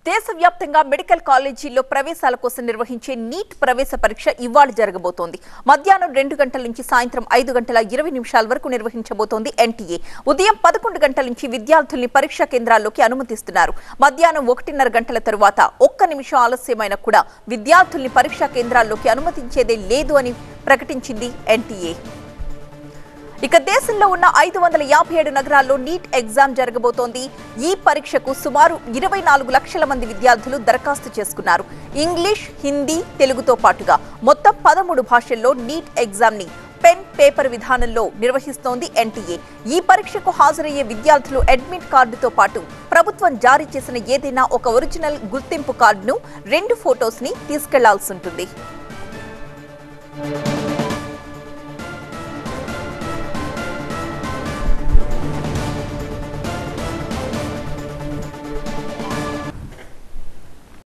దేశవ్యాప్తంగా మెడికల్ కాలేజీల్లో ప్రవేశాల కోసం నిర్వహించే నీట్ ప్రవేశ పరీక్ష ఇవాళ జరగబోతోంది. మధ్యాహ్నం 2 గంటల నుంచి సాయంత్రం 5:20 వరకు నిర్వహించబోతోంది ఎన్టీఏ. ఉదయం 11 గంటల నుంచి విద్యార్థుల్ని పరీక్షా కేంద్రాల్లోకి అనుమతిస్తున్నారు. మధ్యాహ్నం 1:30 గంటల తరువాత 1 నిమిషం ఆలస్యమైనా కూడా విద్యార్థుల్ని పరీక్షా కేంద్రాల్లోకి అనుమతించేదే లేదు అని ప్రకటించింది ఎన్టీఏ. ఇక దేశంలో ఉన్న 557 నగరాల్లో నీట్ ఎగ్జామ్ జరగబోతోంది. ఈ పరీక్షకు సుమారు 24 లక్షల మంది విద్యార్థులు దరఖాస్తు చేసుకున్నారు. ఇంగ్లీష్, హిందీ, తెలుగుతో పాటుగా మొత్తం 13 భాషల్లో నీట్ ఎగ్జామ్ ని పెన్ పేపర్ విధానంలో నిర్వహిస్తోంది ఎన్టీఏ. ఈ పరీక్షకు హాజరయ్యే విద్యార్థులు అడ్మిట్ కార్డుతో పాటు ప్రభుత్వం జారీ చేసిన ఏదైనా ఒక ఒరిజినల్ గుర్తింపు కార్డును, 2 ఫోటోస్ ని తీసుకెళ్లాల్సి ఉంటుంది.